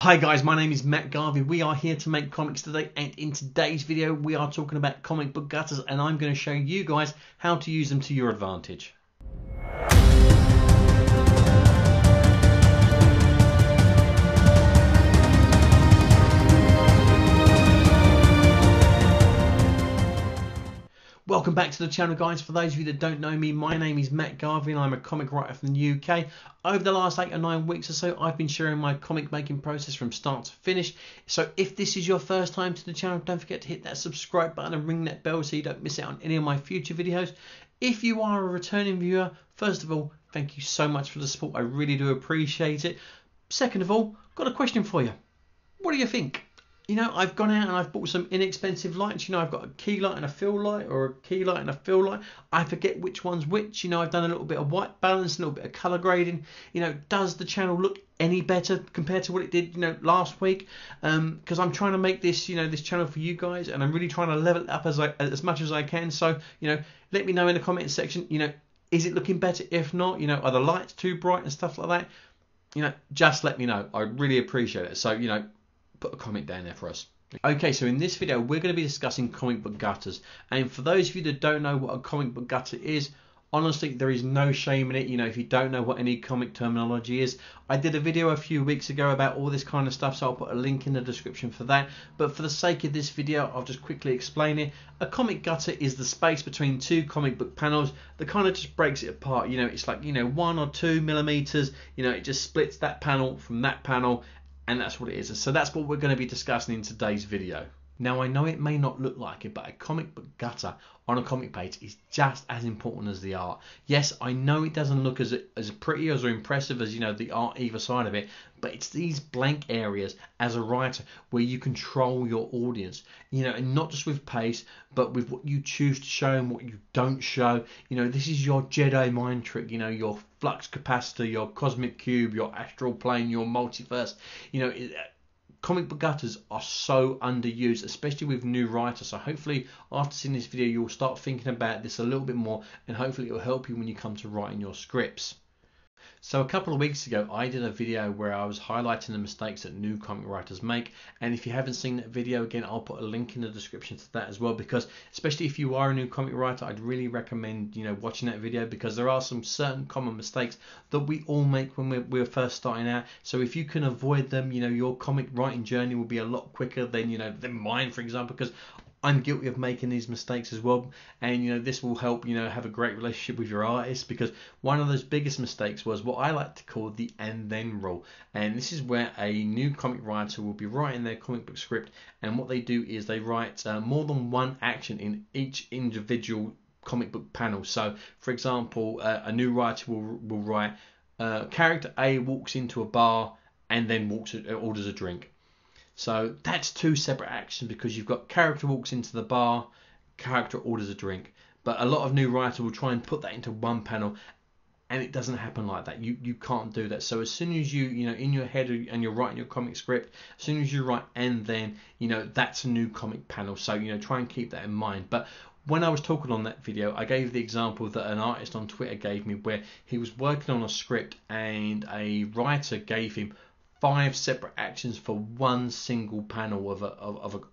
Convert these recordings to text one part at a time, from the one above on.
Hi guys, my name is Matt Garvey. We are here to make comics today, and in today's video we are talking about comic book gutters, and I'm going to show you guys how to use them to your advantage. Welcome back to the channel, guys. For those of you that don't know me, my name is Matt Garvey and I'm a comic writer from the UK. Over the last 8 or 9 weeks or so, I've been sharing my comic making process from start to finish. So if this is your first time to the channel, don't forget to hit that subscribe button and ring that bell so you don't miss out on any of my future videos. If you are a returning viewer, first of all, thank you so much for the support. I really do appreciate it. Second of all, got a question for you. What do you think? You know, I've gone out and I've bought some inexpensive lights. You know, I've got a key light and a fill light, or a key light and a fill light. I forget which one's which. You know, I've done a little bit of white balance, a little bit of color grading. You know, does the channel look any better compared to what it did, you know, last week? Because I'm trying to make this, you know, this channel for you guys, and I'm really trying to level it up as much as I can. So, you know, let me know in the comment section. You know, is it looking better? If not, you know, are the lights too bright and stuff like that? You know, just let me know. I really appreciate it. So, you know, put a comment down there for us. Okay, so in this video we're going to be discussing comic book gutters, and for those of you that don't know what a comic book gutter is, honestly there is no shame in it. You know, if you don't know what any comic terminology is, I did a video a few weeks ago about all this kind of stuff, so I'll put a link in the description for that. But for the sake of this video, I'll just quickly explain it. A comic gutter is the space between two comic book panels that kind of just breaks it apart. You know, it's like, you know, 1 or 2 millimeters. You know, it just splits that panel from that panel. And that's what it is. So that's what we're going to be discussing in today's video. Now, I know it may not look like it, but a comic book gutter on a comic page is just as important as the art. Yes, I know it doesn't look as pretty or as impressive as, you know, the art either side of it, but it's these blank areas as a writer where you control your audience, you know, and not just with pace, but with what you choose to show and what you don't show. You know, this is your Jedi mind trick, you know, your flux capacitor, your cosmic cube, your astral plane, your multiverse. You know, comic book gutters are so underused, especially with new writers. So hopefully after seeing this video you'll start thinking about this a little bit more, and hopefully it will help you when you come to writing your scripts. So a couple of weeks ago I did a video where I was highlighting the mistakes that new comic writers make, and if you haven't seen that video, again I'll put a link in the description to that as well, because especially if you are a new comic writer, I'd really recommend, you know, watching that video, because there are some certain common mistakes that we all make when we're first starting out. So if you can avoid them, you know, your comic writing journey will be a lot quicker than, you know, than mine, for example, because I'm guilty of making these mistakes as well. And, you know, this will help, you know, have a great relationship with your artist, because one of those biggest mistakes was what I like to call the and then rule. And this is where a new comic writer will be writing their comic book script, and what they do is they write more than one action in each individual comic book panel. So for example, a new writer will write character A walks into a bar and then orders a drink. So that's 2 separate actions, because you've got character walks into the bar, character orders a drink. But a lot of new writers will try and put that into one panel, and it doesn't happen like that. You can't do that. So as soon as you know, in your head and you're writing your comic script, as soon as you write and then, you know, that's a new comic panel. So, you know, try and keep that in mind. But when I was talking on that video, I gave the example that an artist on Twitter gave me, where he was working on a script and a writer gave him 5 separate actions for one single panel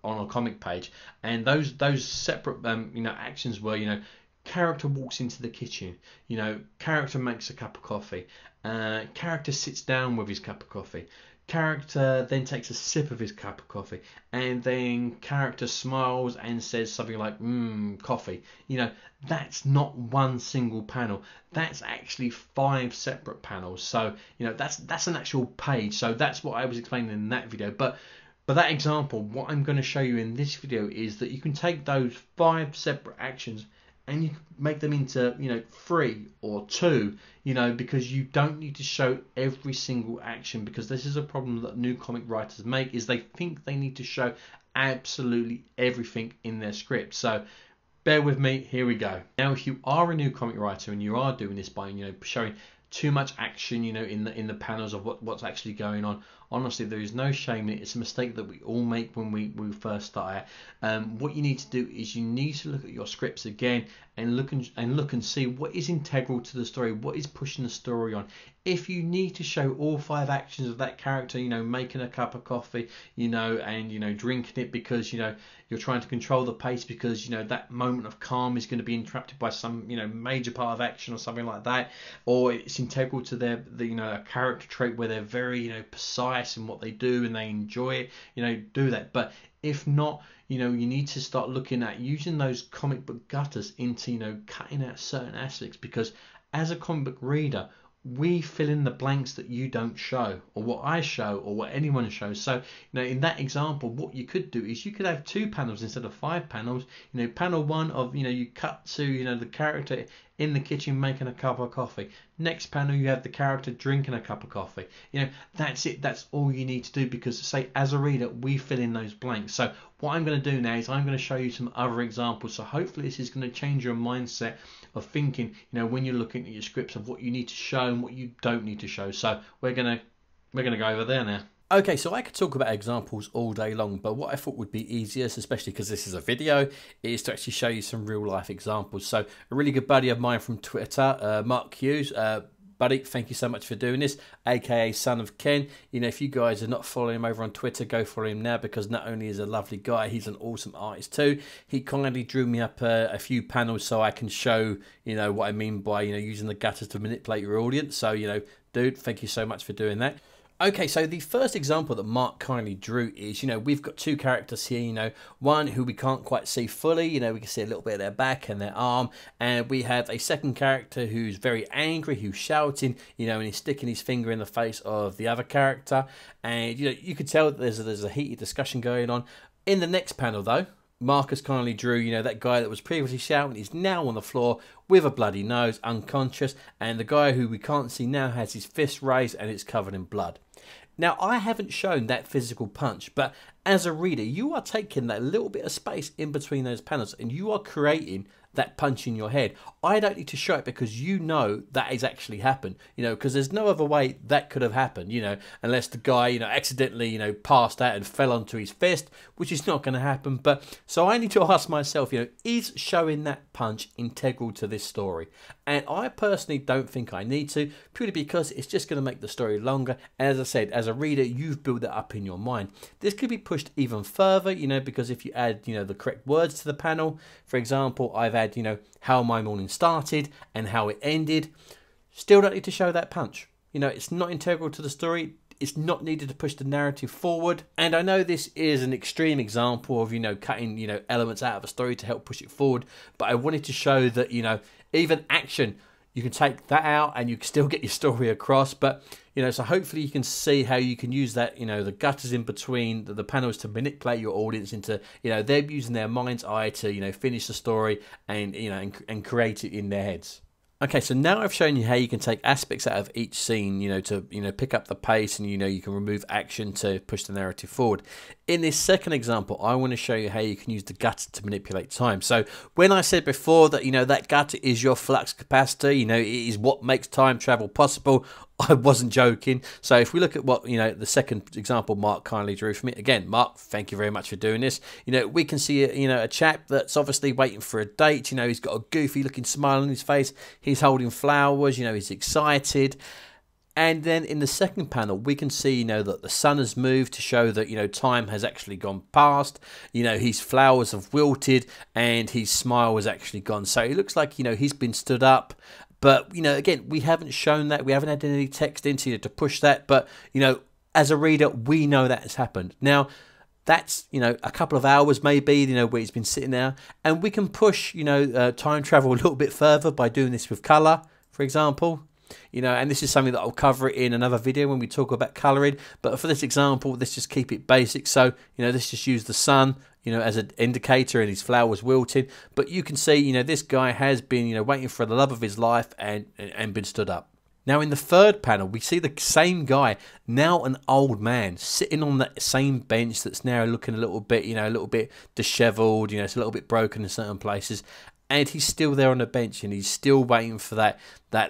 on a comic page, and those separate you know, actions were, you know, character walks into the kitchen, you know, character makes a cup of coffee, character sits down with his cup of coffee, character then takes a sip of his cup of coffee, and then character smiles and says something like coffee. You know, that's not one single panel, that's actually 5 separate panels. So, you know, that's an actual page. So that's what I was explaining in that video. But that example, what I'm going to show you in this video is that you can take those 5 separate actions and you can make them into, you know, 3 or 2, you know, because you don't need to show every single action, because this is a problem that new comic writers make, is they think they need to show absolutely everything in their script. So bear with me, here we go. Now, if you are a new comic writer and you are doing this by, you know, showing too much action, you know, in the panels of what's actually going on, Honestly, there is no shame in it. It's a mistake that we all make when we first start out. What you need to do is you need to look at your scripts again and look and see what is integral to the story, what is pushing the story on. If you need to show all 5 actions of that character, making a cup of coffee, and drinking it because you're trying to control the pace because that moment of calm is going to be interrupted by some major part of action or something like that, or it's integral to a character trait where they're very precise in what they do and they enjoy it, do that. But if not, you need to start looking at using those comic book gutters into cutting out certain aspects, because as a comic book reader, we fill in the blanks that you don't show, or what I show, or what anyone shows. So in that example, what you could do is you could have 2 panels instead of 5 panels. Panel 1 of you cut to the character in the kitchen making a cup of coffee. Next panel you have the character drinking a cup of coffee. That's it. That's all you need to do, because say as a reader we fill in those blanks. So what I'm going to do now is I'm going to show you some other examples. So hopefully this is going to change your mindset of thinking when you're looking at your scripts of what you need to show and what you don't need to show. So we're gonna go over there now. Okay, so I could talk about examples all day long, but what I thought would be easiest, especially because this is a video, is to actually show you some real life examples. So a really good buddy of mine from Twitter, Mark Hughes, buddy, thank you so much for doing this, aka Son of Ken. If you guys are not following him over on Twitter, go follow him now, because not only is he a lovely guy, he's an awesome artist too. He kindly drew me up a few panels so I can show what I mean by using the gutters to manipulate your audience. So dude, thank you so much for doing that. Okay, so the first example that Mark kindly drew is, we've got 2 characters here, one who we can't quite see fully, we can see a little bit of their back and their arm, and we have a second character who's very angry, who's shouting, and he's sticking his finger in the face of the other character, and, you could tell that there's a heated discussion going on. In the next panel, though, Marcus kindly drew, that guy that was previously shouting is now on the floor with a bloody nose, unconscious, and the guy who we can't see now has his fist raised and it's covered in blood. Now, I haven't shown that physical punch, but as a reader, you are taking that little bit of space in between those panels and you are creating that punch in your head. I don't need to show it because that has actually happened, because there's no other way that could have happened, unless the guy, accidentally, passed out and fell onto his fist, which is not going to happen. But so I need to ask myself, is showing that punch integral to this story? And I personally don't think I need to, purely because it's just going to make the story longer. And as I said, as a reader, you've built that up in your mind. This could be pushed even further, because if you add, the correct words to the panel, for example, I've had, how my morning started and how it ended. Still don't need to show that punch. It's not integral to the story. It's not needed to push the narrative forward. And I know this is an extreme example of, cutting, elements out of a story to help push it forward. But I wanted to show that, even action, you can take that out and you can still get your story across. But, so hopefully you can see how you can use that, the gutters in between the panels to manipulate your audience into, they're using their mind's eye to, finish the story and, and create it in their heads. Okay, so now I've shown you how you can take aspects out of each scene, to pick up the pace, and you can remove action to push the narrative forward. In this second example, I want to show you how you can use the gutter to manipulate time. So when I said before that that gutter is your flux capacitor, it is what makes time travel possible, I wasn't joking. So if we look at what the second example Mark kindly drew for me, again, Mark, thank you very much for doing this. We can see a chap that's obviously waiting for a date. He's got a goofy looking smile on his face. He's holding flowers. He's excited. And then in the second panel, we can see, that the sun has moved to show that, time has actually gone past. His flowers have wilted and his smile has actually gone. So it looks like, he's been stood up. But, again, we haven't shown that. We haven't had any text into to push that. But, as a reader, we know that has happened. Now, that's, a couple of hours maybe, where he's been sitting there. And we can push, time travel a little bit further by doing this with colour, for example. And this is something that I'll cover in another video when we talk about colouring. But for this example, let's just keep it basic. So, let's just use the sun, as an indicator, and his flowers wilting. But you can see, this guy has been, waiting for the love of his life and been stood up. Now in the third panel, we see the same guy, now an old man, sitting on that same bench that's now looking a little bit, a little bit dishevelled, it's a little bit broken in certain places. and he's still there on the bench, and he's still waiting for that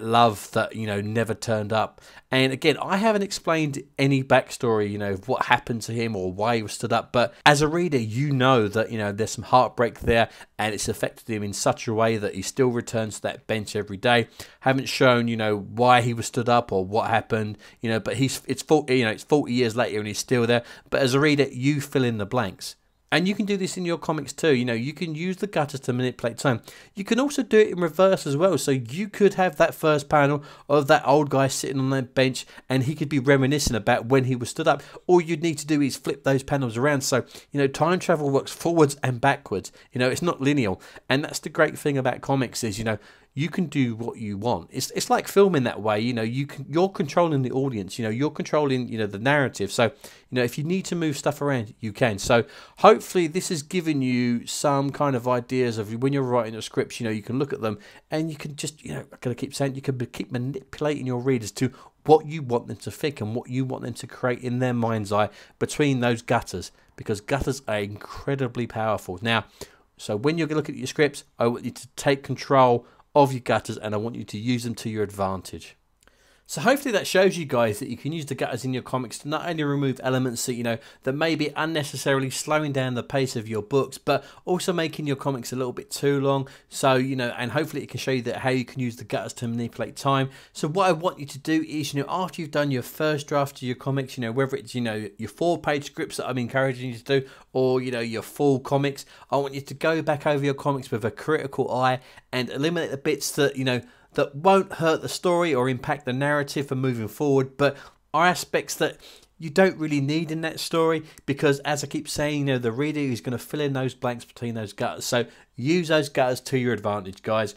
love that, you know, never turned up. And again, I haven't explained any backstory, you know, of what happened to him or why he was stood up, but as a reader, you know that, you know, there's some heartbreak there, and it's affected him in such a way that he still returns to that bench every day. Haven't shown, you know, why he was stood up or what happened, you know, but it's 40 years later and he's still there. But as a reader, you fill in the blanks. And you can do this in your comics too. You know, you can use the gutters to manipulate time. You can also do it in reverse as well. So you could have that first panel of that old guy sitting on that bench, and he could be reminiscing about when he was stood up. All you'd need to do is flip those panels around. So, you know, time travel works forwards and backwards. You know, it's not linear. And that's the great thing about comics is, you know, you can do what you want. It's like film in that way. You know, you're controlling the audience. You know, you're controlling, you know, the narrative. So, you know, if you need to move stuff around, you can. So hopefully this has given you some kind of ideas of when you're writing your scripts. You know, you can look at them and you can just, you know, I'm going to keep saying, you can keep manipulating your readers to what you want them to think and what you want them to create in their mind's eye between those gutters, because gutters are incredibly powerful. Now, so when you're looking at your scripts, I want you to take control of your gutters, and I want you to use them to your advantage. So hopefully that shows you guys that you can use the gutters in your comics to not only remove elements that, you know, that may be unnecessarily slowing down the pace of your books, but also making your comics a little bit too long. So, you know, and hopefully it can show you that how you can use the gutters to manipulate time. So what I want you to do is, you know, after you've done your first draft of your comics, you know, whether it's, you know, your 4-page scripts that I'm encouraging you to do, or, you know, your full comics, I want you to go back over your comics with a critical eye and eliminate the bits that, you know, that won't hurt the story or impact the narrative for moving forward, but are aspects that you don't really need in that story, because as I keep saying, you know, the reader is going to fill in those blanks between those gutters. So use those gutters to your advantage, guys.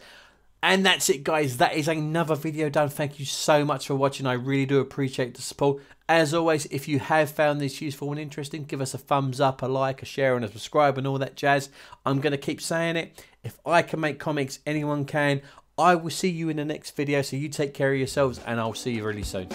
And that's it, guys. That is another video done. Thank you so much for watching. I really do appreciate the support. As always, if you have found this useful and interesting, give us a thumbs up, a like, a share, and a subscribe, and all that jazz. I'm going to keep saying it. If I can make comics, anyone can. I will see you in the next video, so you take care of yourselves, and I'll see you really soon.